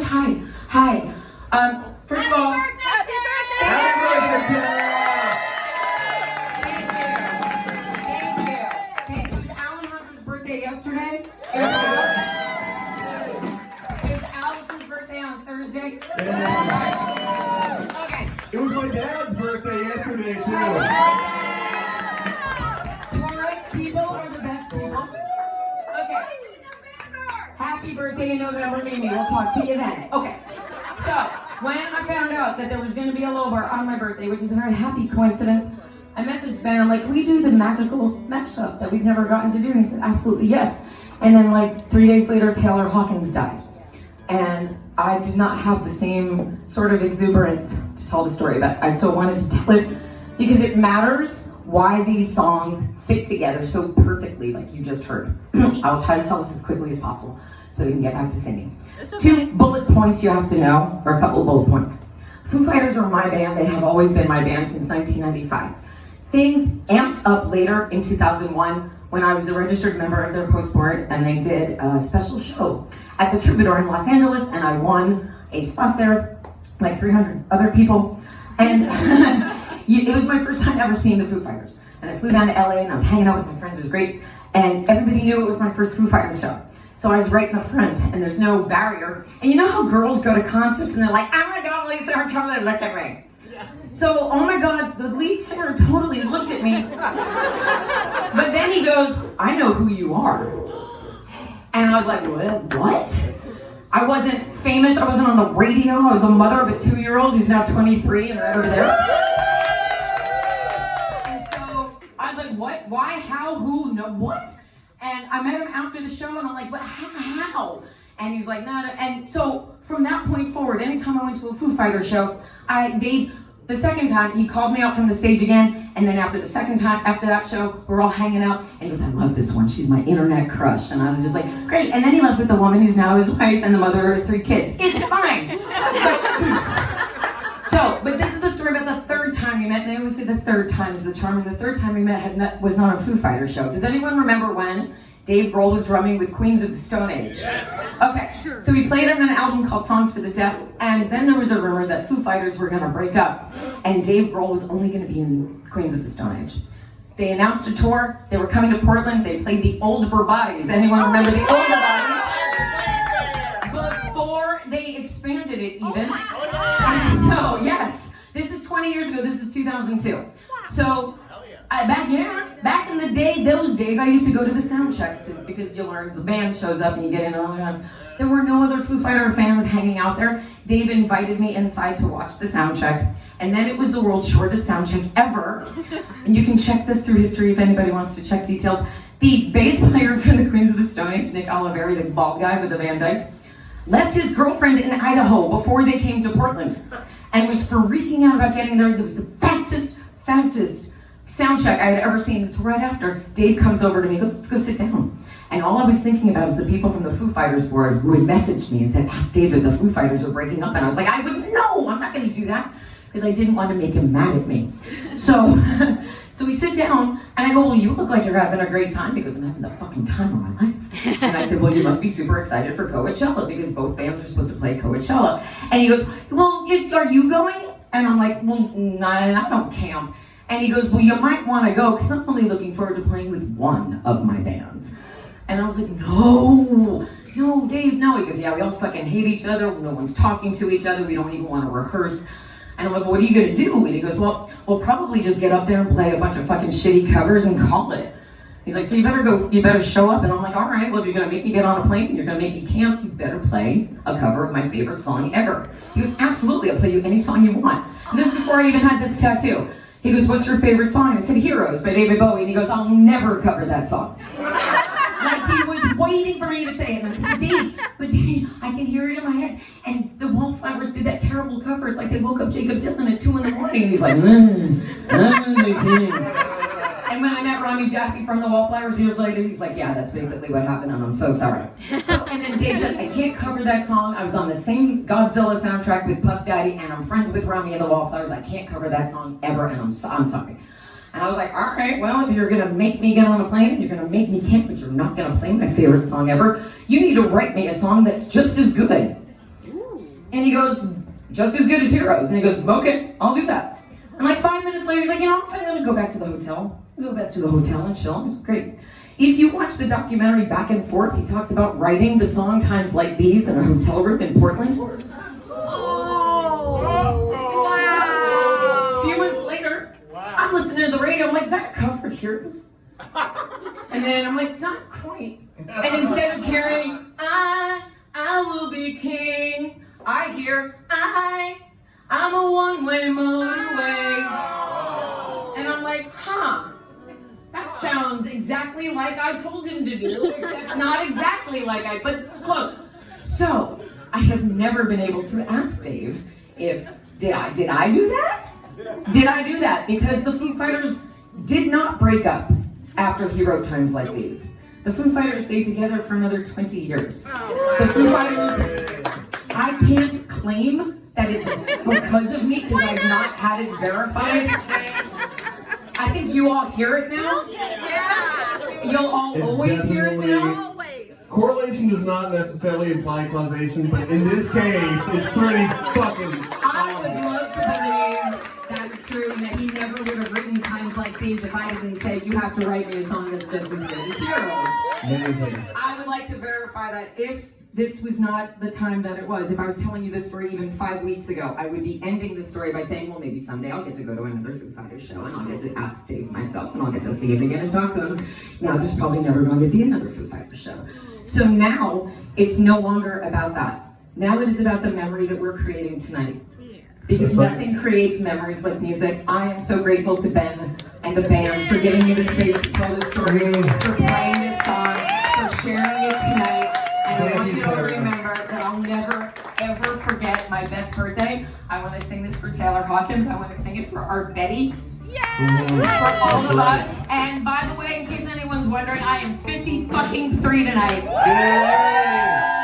Hi. First of all, Happy birthday! Thank you. It was Alan Hunter's birthday yesterday. It was Allison's birthday on Thursday. Okay. It was my dad's birthday yesterday, too. Taurus people are the best people. Okay. Happy birthday in November, Mimi. We'll talk to you then. Okay. So, when I found out that there was going to be a Low Bar on my birthday, which is a very happy coincidence, I messaged Ben. I'm like, can we do the magical mashup that we've never gotten to do? And he said, absolutely, yes. And then like 3 days later, Taylor Hawkins died. And I did not have the same sort of exuberance to tell the story, but I still wanted to tell it because it matters why these songs fit together so perfectly, like you just heard. I'll try to tell this as quickly as possible so we can get back to singing. Okay. 2 bullet points you have to know, or a couple of bullet points. Foo Fighters are my band. They have always been my band since 1995. Things amped up later in 2001 when I was a registered member of their post board and they did a special show at the Troubadour in Los Angeles, and I won a spot there, like 300 other people. And it was my first time ever seeing the Foo Fighters. And I flew down to LA and I was hanging out with my friends. It was great. And everybody knew it was my first Foo Fighters show. So I was right in the front, and there's no barrier. And you know how girls go to concerts and they're like, oh my God, Lisa, her totally looked at me. So, oh my God, the lead singer totally looked at me. But then he goes, I know who you are. And I was like, what? I wasn't famous, I wasn't on the radio, I was a mother of a 2-year-old who's now 23 and right over there. And so I was like, what, why, how, who, no, what? And I met him after the show and I'm like, but how? And he's like, nah. And so from that point forward, anytime I went to a Foo Fighters show, Dave, the second time, he called me out from the stage again, and then after the second time, after that show, we're all hanging out, and he goes, I love this one, she's my internet crush. And I was just like, great. And then he left with the woman who's now his wife and the mother of his 3 kids. It's fine. But this is the story about the third time we met, and they always say the third time is the charm, and the third time we met was not a Foo Fighters show. Does anyone remember when Dave Grohl was drumming with Queens of the Stone Age? Yes. Okay, sure. So we played on an album called Songs for the Deaf, and then there was a rumor that Foo Fighters were going to break up, and Dave Grohl was only going to be in Queens of the Stone Age. They announced a tour, they were coming to Portland, they played the Old Bodies. Anyone remember the Old Bodies? Before they expanded it even. And so, yes, this is 20 years ago, this is 2002. So, back in the day, those days, I used to go to the sound checks too, because you learn the band shows up and you get in early on. There were no other Foo Fighter fans hanging out there. Dave invited me inside to watch the sound check, and then it was the world's shortest sound check ever. And you can check this through history if anybody wants to check details. The bass player for the Queens of the Stone Age, Nick Oliveri, the bald guy with the Van Dyke, left his girlfriend in Idaho before they came to Portland, and was freaking out about getting there. It was the fastest sound check I had ever seen. So right after, Dave comes over to me and goes, let's go sit down. And all I was thinking about is the people from the Foo Fighters board who had messaged me and said, ask David, the Foo Fighters are breaking up. And I was like, I'm not going to do that, because I didn't want to make him mad at me. So we sit down, and I go, well, you look like you're having a great time. He goes, I'm having the fucking time of my life. And I said, well, you must be super excited for Coachella, because both bands are supposed to play Coachella. And he goes, well, are you going? And I'm like, well, no, I don't camp. And he goes, well, you might want to go, because I'm only looking forward to playing with one of my bands. And I was like, no, Dave, no. He goes, yeah, we all fucking hate each other. No one's talking to each other. We don't even want to rehearse. And I'm like, well, what are you going to do? And he goes, well, we'll probably just get up there and play a bunch of fucking shitty covers and call it. He's like, so you better show up. And I'm like, all right, well, if you're going to make me get on a plane, you're going to make me camp, you better play a cover of my favorite song ever. He goes, absolutely, I'll play you any song you want. And this is before I even had this tattoo. He goes, what's your favorite song? I said, Heroes by David Bowie. And he goes, I'll never cover that song. Like he was waiting for me to say it. And I said, Dave, I can hear it in my head. And the Wallflowers did that terrible cover. It's like they woke up Jacob Dylan at 2 in the morning. And he's like, And when I met Rami Jaffe from the Wallflowers years later, he's like, yeah, that's basically what happened, and I'm so sorry. And then Dave said, I can't cover that song. I was on the same Godzilla soundtrack with Puff Daddy, and I'm friends with Rami and the Wallflowers. I can't cover that song ever, and I'm sorry. And I was like, all right, well, if you're going to make me get on a plane, and you're going to make me camp, but you're not going to play my favorite song ever, you need to write me a song that's just as good. And he goes, just as good as Heroes. And he goes, okay, I'll do that. And like 5 minutes later, he's like, I'm gonna go back to the hotel. Go back to the hotel and chill. It's great. If you watch the documentary Back and Forth, he talks about writing the song Times Like These in a hotel room in Portland. A few months later, I'm listening to the radio. I'm like, is that a cover of Heroes? And then I'm like, not quite. And instead of hearing, I will be king, I hear, I'm a one-way motorway. And I'm like, that sounds exactly like I told him to do, except not exactly like but it's close. So, I have never been able to ask Dave if, did I do that? Did I do that? Because the Foo Fighters did not break up after he wrote Times Like These. The Foo Fighters stayed together for another 20 years. The Foo Fighters, I can't claim that it's because of me, because I've not had it verified. I think you all hear it now. You'll all always hear it now. Correlation does not necessarily imply causation, but in this case, it's pretty fucking. I would love to believe that it's true and that he never would have written Times Like These if I didn't say, you have to write me a song that's just as good as Heroes. Amazing. I would like to verify that if this was not the time that it was, if I was telling you this story even 5 weeks ago, I would be ending the story by saying, well, maybe someday I'll get to go to another Foo Fighters show and I'll get to ask Dave myself and I'll get to see him again and talk to him. Now, there's probably never going to be another Foo Fighters show. So now, it's no longer about that. Now it is about the memory that we're creating tonight. Because nothing creates memories like music. I am so grateful to Ben and the band for giving me the space to tell this story, for playing this song, for sharing it tonight. And I want you to remember that I'll never, ever forget my best birthday. I want to sing this for Taylor Hawkins. I want to sing it for our Betty. For all of us. And by the way, in case anyone's wondering, I am 50 fucking 3 tonight. Yay!